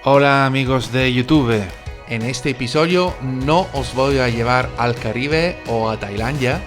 Hola amigos de YouTube, en este episodio no os voy a llevar al Caribe o a Tailandia,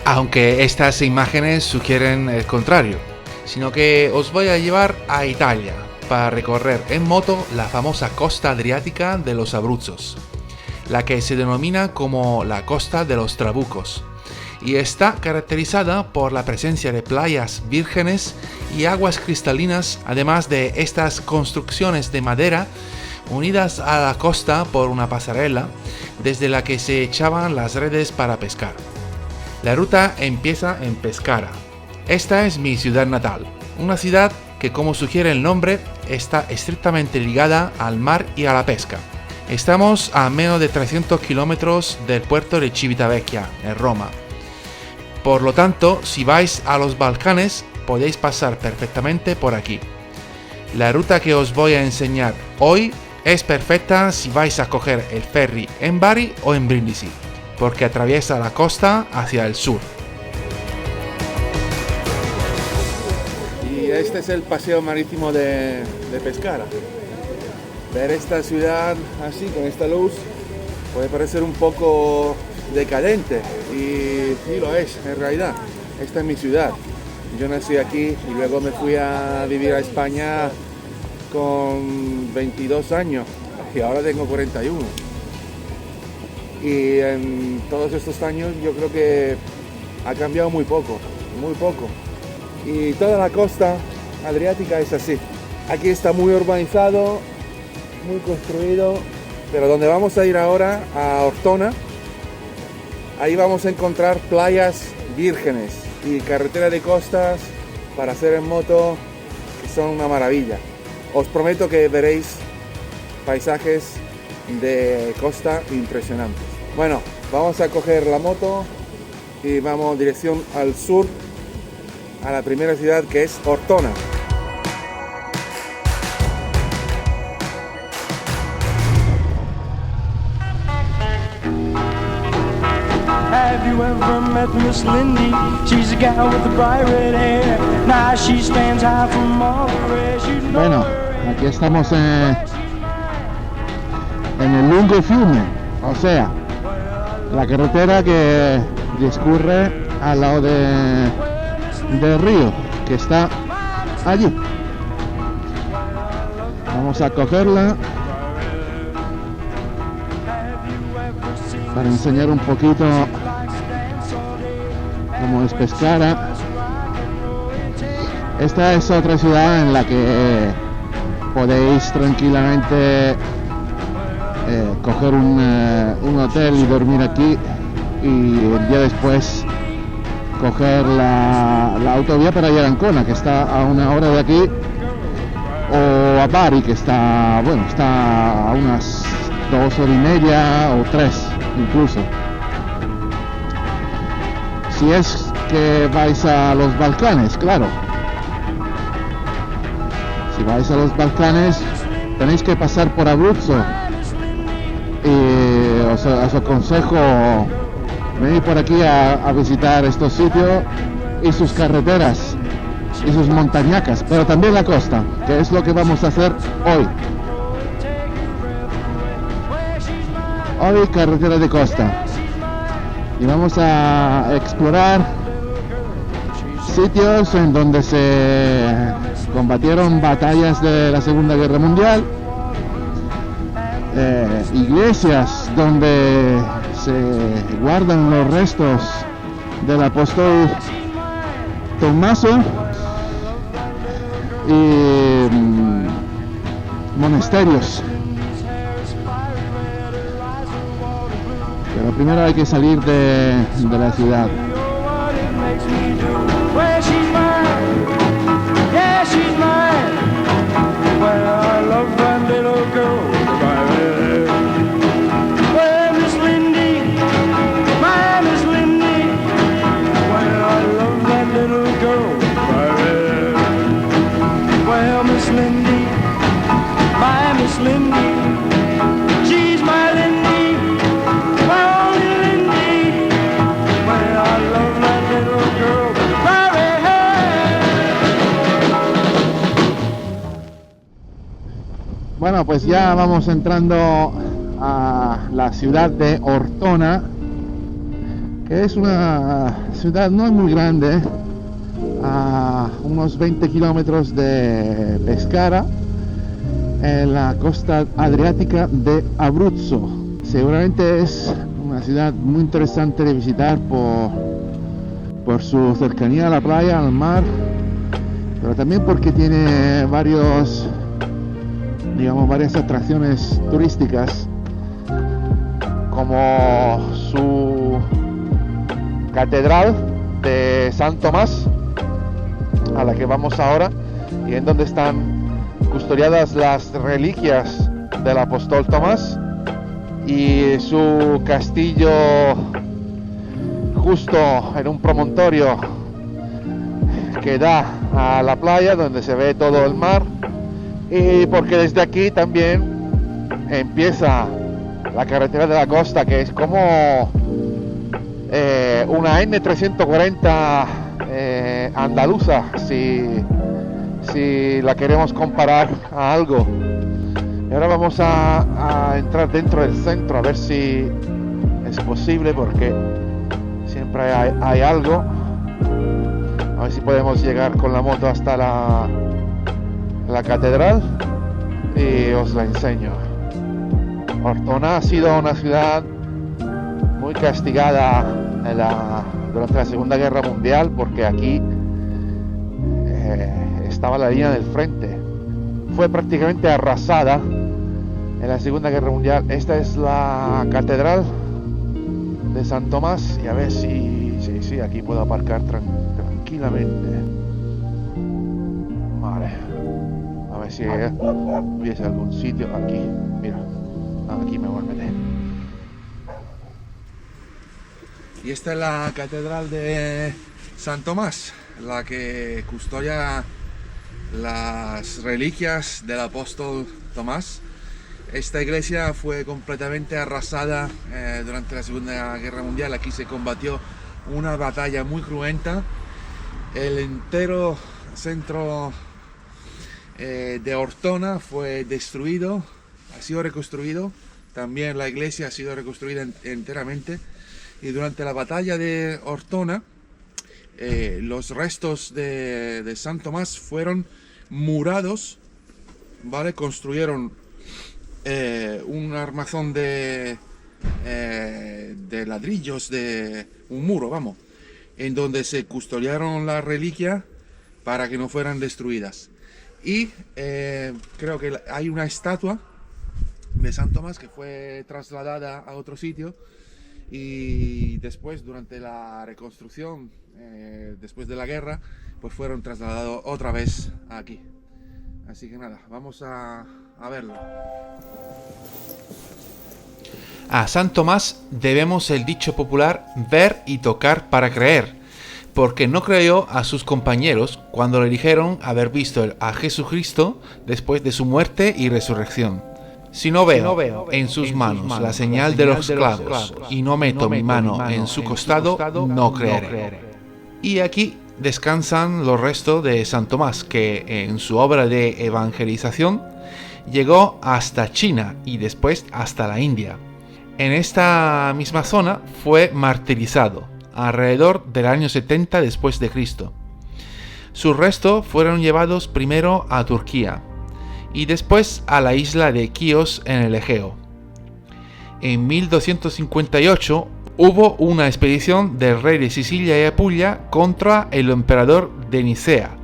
aunque estas imágenes sugieren el contrario, sino que os voy a llevar a Italia para recorrer en moto la famosa costa adriática de los Abruzzos, la que se denomina como la costa de los Trabucos, y está caracterizada por la presencia de playas vírgenes y aguas cristalinas, además de estas construcciones de madera unidas a la costa por una pasarela desde la que se echaban las redes para pescar. La ruta empieza en Pescara. Esta es mi ciudad natal, una ciudad que, como sugiere el nombre, está estrictamente ligada al mar y a la pesca. Estamos a menos de 300 kilómetros del puerto de Civitavecchia, en Roma. Por lo tanto, si vais a los Balcanes, podéis pasar perfectamente por aquí. La ruta que os voy a enseñar hoy es perfecta si vais a coger el ferry en Bari o en Brindisi, porque atraviesa la costa hacia el sur. Y este es el paseo marítimo de Pescara. Ver esta ciudad así, con esta luz, puede parecer un poco decadente, y lo es en realidad. Esta es mi ciudad. Yo nací aquí y luego me fui a vivir a España con 22 años y ahora tengo 41. Y en todos estos años yo creo que ha cambiado muy poco. Y toda la costa adriática es así. Aquí está muy urbanizado, muy construido, pero donde vamos a ir ahora, a Ortona, ahí vamos a encontrar playas vírgenes y carretera de costas para hacer en moto, que son una maravilla. Os prometo que veréis paisajes de costa impresionantes. Bueno, vamos a coger la moto y vamos dirección al sur, a la primera ciudad, que es Ortona. Have you ever met Miss Lindy? She's a gal with the bright red hair. Now she stands high from all the rest. You know. Bueno, aquí estamos en el lungo fiume, o sea, la carretera que discurre al lado del río, que está allí. Vamos a cogerla para enseñar un poquito cómo es Pescara. Esta es otra ciudad en la que podéis tranquilamente coger un hotel y dormir aquí, y el día después coger la autovía para ir a Ancona, que está a una hora de aquí, o a Bari, que está a unas 2 horas y media o 3 incluso. Si es que vais a los Balcanes, claro. Si vais a los Balcanes tenéis que pasar por Abruzzo, y os aconsejo venir por aquí a visitar estos sitios y sus carreteras y sus montañacas, pero también la costa, que es lo que vamos a hacer hoy. Hoy carretera de costa, y vamos a explorar sitios en donde se combatieron batallas de la Segunda Guerra Mundial, iglesias donde se guardan los restos del apóstol Tommaso, y monasterios. Pero primero hay que salir de la ciudad. Well, I love that little girl. Bueno, pues ya vamos entrando a la ciudad de Ortona, que es una ciudad no muy grande, a unos 20 kilómetros de Pescara, en la costa adriática de Abruzzo. Seguramente es una ciudad muy interesante de visitar por su cercanía a la playa, al mar, pero también porque tiene varias atracciones turísticas, como su catedral de San Tomás, a la que vamos ahora, y en donde están custodiadas las reliquias del apóstol Tomás, y su castillo justo en un promontorio que da a la playa, donde se ve todo el mar, y porque desde aquí también empieza la carretera de la costa, que es como una N340 andaluza, si la queremos comparar a algo. Y ahora vamos a entrar dentro del centro, a ver si es posible, porque siempre hay algo. A ver si podemos llegar con la moto hasta la catedral y os la enseño. Ortona ha sido una ciudad muy castigada durante la Segunda Guerra Mundial, porque aquí estaba la línea del frente. Fue prácticamente arrasada en la Segunda Guerra Mundial. Esta es la catedral de San Tomás, y a ver si aquí puedo aparcar tranquilamente. Vale, a ver si hubiese algún sitio aquí. Mira, aquí me voy a meter. Y esta es la catedral de San Tomás, la que custodia las reliquias del apóstol Tomás. Esta iglesia fue completamente arrasada durante la Segunda Guerra Mundial. Aquí se combatió una batalla muy cruenta. El entero centro de Ortona fue destruido, ha sido reconstruido. También la iglesia ha sido reconstruida enteramente. Y durante la batalla de Ortona, los restos de San Tomás fueron murados, ¿vale? Construyeron un armazón de ladrillos, de un muro, vamos, en donde se custodiaron las reliquias para que no fueran destruidas. Y creo que hay una estatua de San Tomás que fue trasladada a otro sitio, y después, durante la reconstrucción, después de la guerra, pues fueron trasladados otra vez aquí. Así que nada, vamos a verlo. A San Tomás debemos el dicho popular ver y tocar para creer, porque no creyó a sus compañeros cuando le dijeron haber visto a Jesucristo después de su muerte y resurrección. Si no veo en sus manos la señal de los clavos y no meto mi mano en su costado, no creeré. Y aquí descansan los restos de San Tomás, que en su obra de evangelización llegó hasta China y después hasta la India. En esta misma zona fue martirizado alrededor del año 70 después de Cristo. Sus restos fueron llevados primero a Turquía y después a la isla de Quíos en el Egeo. En 1258 hubo una expedición del rey de Sicilia y Apulia contra el emperador de Nicea,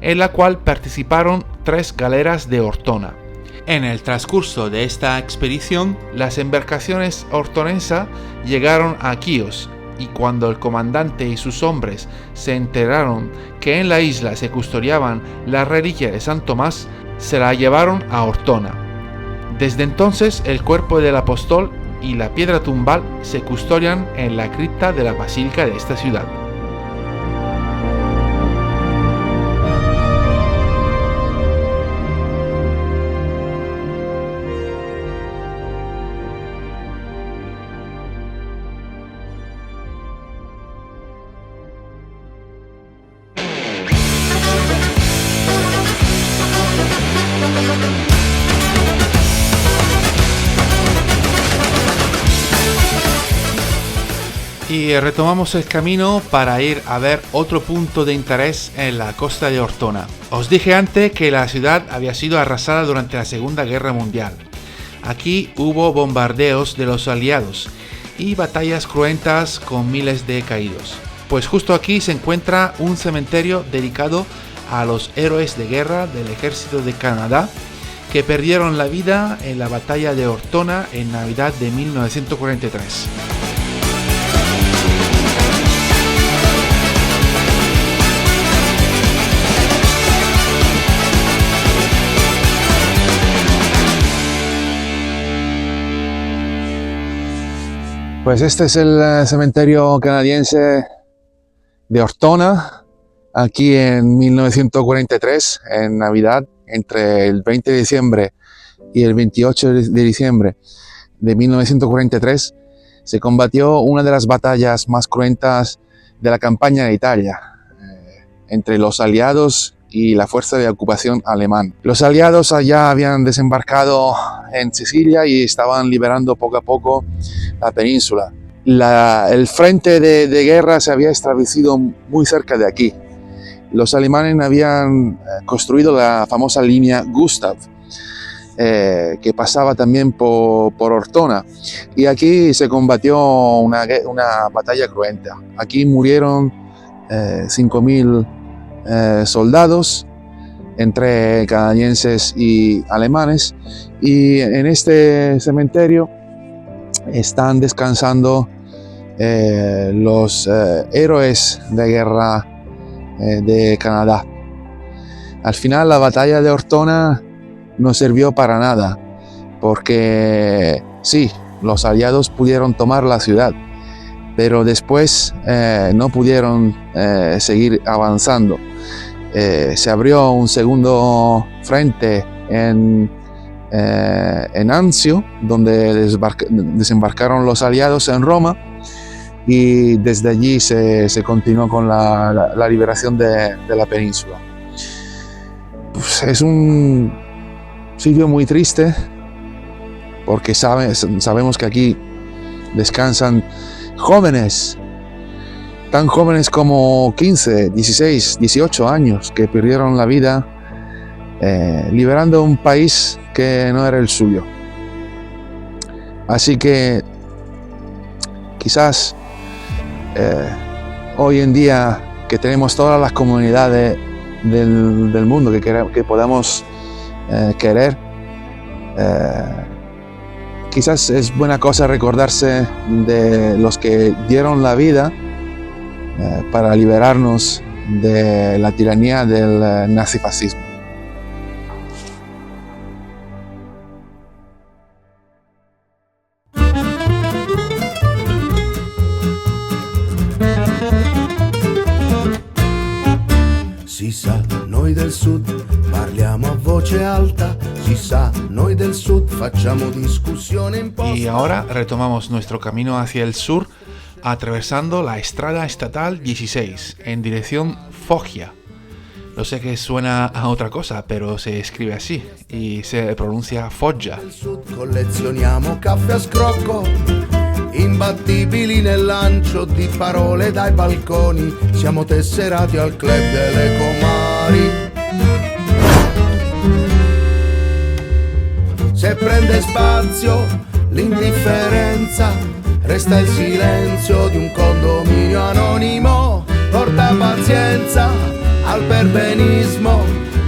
en la cual participaron 3 galeras de Ortona. En el transcurso de esta expedición, las embarcaciones ortonensas llegaron a Quíos, y cuando el comandante y sus hombres se enteraron que en la isla se custodiaban las reliquias de San Tomás, se la llevaron a Ortona. Desde entonces, el cuerpo del apóstol y la piedra tumbal se custodian en la cripta de la basílica de esta ciudad. Y retomamos el camino para ir a ver otro punto de interés en la costa de Ortona. Os dije antes que la ciudad había sido arrasada durante la Segunda Guerra Mundial. Aquí hubo bombardeos de los aliados y batallas cruentas con miles de caídos. Pues justo aquí se encuentra un cementerio dedicado a los héroes de guerra del ejército de Canadá que perdieron la vida en la batalla de Ortona en Navidad de 1943. Pues este es el cementerio canadiense de Ortona, aquí en 1943, en Navidad, entre el 20 de diciembre y el 28 de diciembre de 1943, se combatió una de las batallas más cruentas de la campaña de Italia, entre los aliados y la fuerza de ocupación alemán. Los aliados allá habían desembarcado en Sicilia y estaban liberando poco a poco la península. El frente de guerra se había establecido muy cerca de aquí. Los alemanes habían construido la famosa línea Gustav, que pasaba también por Ortona, y aquí se combatió una batalla cruenta. Aquí murieron 5.000 soldados entre canadienses y alemanes, y en este cementerio están descansando los héroes de guerra de Canadá. Al final la batalla de Ortona no sirvió para nada, porque sí, los aliados pudieron tomar la ciudad, pero después no pudieron seguir avanzando. Se abrió un segundo frente en Anzio, donde desembarcaron los aliados en Roma, y desde allí se continuó con la liberación de la península. Pues es un sitio muy triste, porque sabemos que aquí descansan jóvenes, tan jóvenes como 15, 16, 18 años, que perdieron la vida liberando un país que no era el suyo. Así que quizás hoy en día, que tenemos todas las comunidades del mundo que podamos querer, quizás es buena cosa recordarse de los que dieron la vida para liberarnos de la tiranía del nazifascismo. Si sa, noi del sud parliamo a voce alta, si sa, noi del sud facciamo discussione imposta. Y ahora retomamos nuestro camino hacia el sur, atravesando la Estrada Estatal 16 en dirección Foggia. Lo sé que suena a otra cosa, pero se escribe así y se pronuncia Foggia. Collezioniamo caffè a scrocco, imbattibili nel lancio di parole dai balconi, siamo tesserati al club delle comari. Se prende spazio l'indifferenza, resta il silenzio di un condominio anonimo, porta pazienza al perbenismo,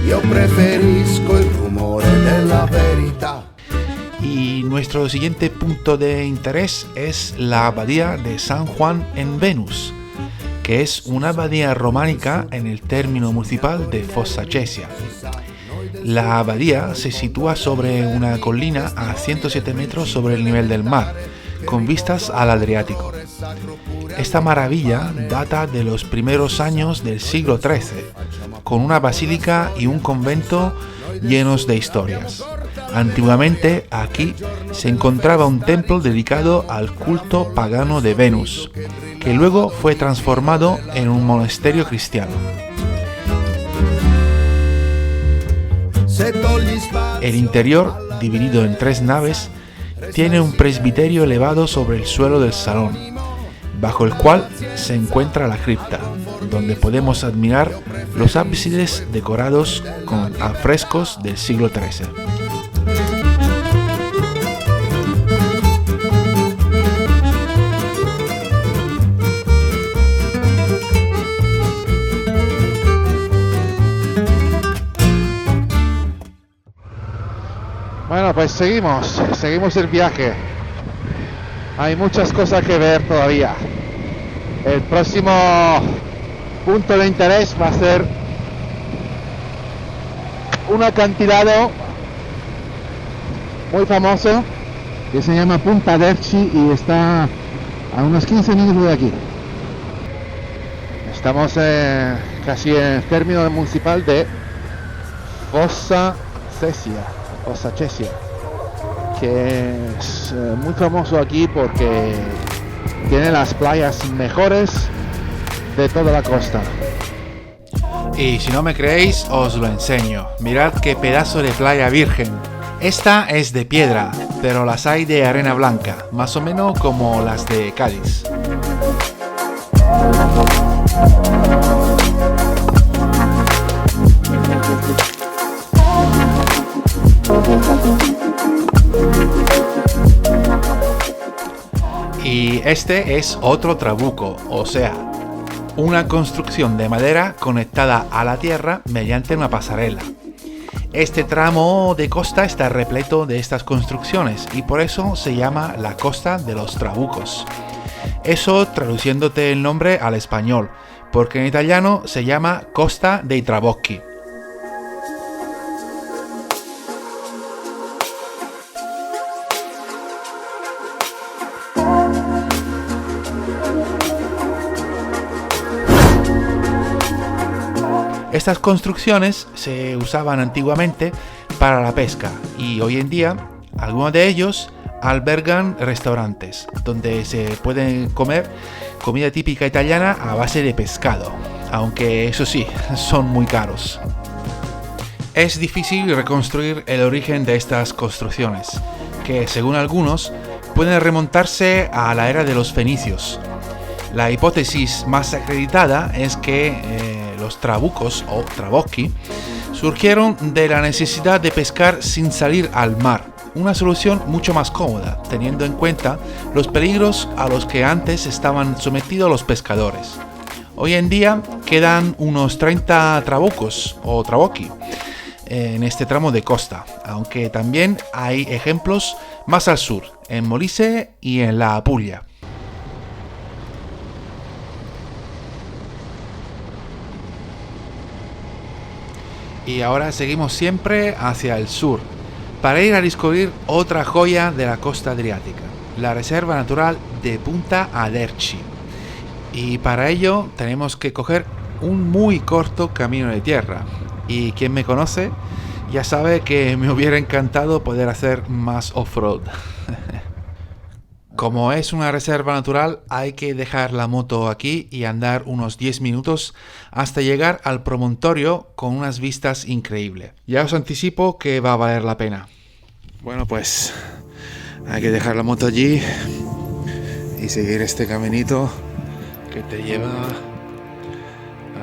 io preferisco il rumore della verità. Y nuestro siguiente punto de interés es la abadía de San Juan en Venus, que es una abadía románica en el término municipal de Fossa Cesia. La abadía se sitúa sobre una colina a 107 metros sobre el nivel del mar, con vistas al Adriático. Esta maravilla data de los primeros años del siglo XIII, con una basílica y un convento llenos de historias. Antiguamente aquí se encontraba un templo dedicado al culto pagano de Venus, que luego fue transformado en un monasterio cristiano. El interior, dividido en 3 naves, tiene un presbiterio elevado sobre el suelo del salón, bajo el cual se encuentra la cripta, donde podemos admirar los ábsides decorados con afrescos del siglo XIII. Bueno, pues seguimos el viaje. Hay muchas cosas que ver todavía. El próximo punto de interés va a ser un acantilado muy famoso que se llama Punta Derci y está a unos 15 minutos de aquí. Estamos casi en el término municipal de Fossa Cesia, que es muy famoso aquí porque tiene las playas mejores de toda la costa. Y si no me creéis, os lo enseño. Mirad qué pedazo de playa virgen. Esta es de piedra, pero las hay de arena blanca, más o menos como las de Cádiz. Y este es otro trabuco, o sea, una construcción de madera conectada a la tierra mediante una pasarela. Este tramo de costa está repleto de estas construcciones y por eso se llama la Costa de los Trabucos. Eso traduciéndote el nombre al español, porque en italiano se llama Costa dei Trabocchi. Estas construcciones se usaban antiguamente para la pesca y hoy en día algunos de ellos albergan restaurantes donde se pueden comer comida típica italiana a base de pescado, aunque eso sí, son muy caros. Es difícil reconstruir el origen de estas construcciones, que según algunos pueden remontarse a la era de los fenicios. La hipótesis más acreditada es que los trabucos o trabocchi surgieron de la necesidad de pescar sin salir al mar, una solución mucho más cómoda, teniendo en cuenta los peligros a los que antes estaban sometidos los pescadores. Hoy en día quedan unos 30 trabucos o trabocchi en este tramo de costa, aunque también hay ejemplos más al sur, en Molise y en la Apulia. Y ahora seguimos siempre hacia el sur, para ir a descubrir otra joya de la costa adriática, la Reserva Natural de Punta Aderci. Y para ello tenemos que coger un muy corto camino de tierra. Y quien me conoce ya sabe que me hubiera encantado poder hacer más off-road. Como es una reserva natural, hay que dejar la moto aquí y andar unos 10 minutos hasta llegar al promontorio con unas vistas increíbles. Ya os anticipo que va a valer la pena. Bueno, pues hay que dejar la moto allí y seguir este caminito que te lleva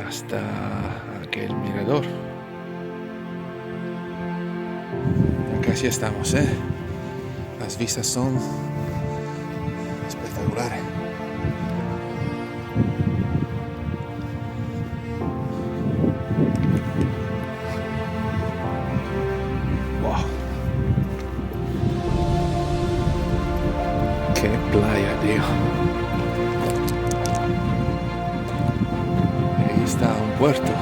hasta aquel mirador. Casi estamos, ¿eh? Las vistas son espectaculares. Wow. Qué playa, tío. Ahí está un puerto.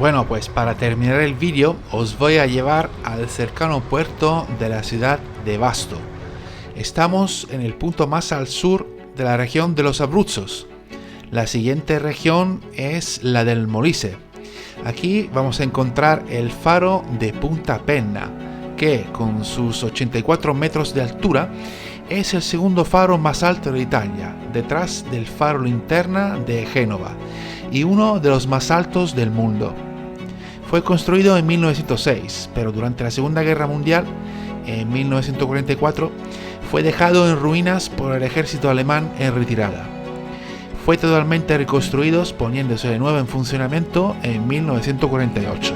Bueno, pues para terminar el vídeo os voy a llevar al cercano puerto de la ciudad de Vasto. Estamos en el punto más al sur de la región de los Abruzzos. La siguiente región es la del Molise. Aquí vamos a encontrar el faro de Punta Penna, que con sus 84 metros de altura es el segundo faro más alto de Italia, detrás del faro Linterna de Génova, y uno de los más altos del mundo. Fue construido en 1906, pero durante la Segunda Guerra Mundial, en 1944, fue dejado en ruinas por el ejército alemán en retirada. Fue totalmente reconstruido, poniéndose de nuevo en funcionamiento en 1948.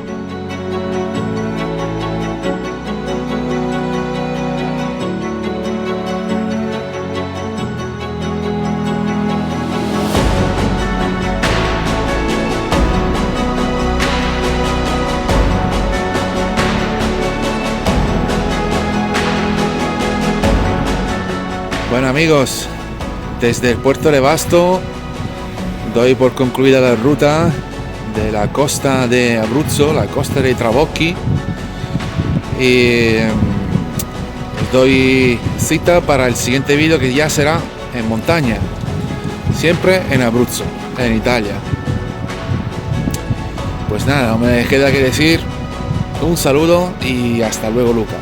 Bueno amigos, desde el puerto de Vasto doy por concluida la ruta de la costa de Abruzzo, la costa de Trabocchi, y os doy cita para el siguiente vídeo, que ya será en montaña, siempre en Abruzzo, en Italia. Pues nada, no me queda que decir un saludo y hasta luego, Luca.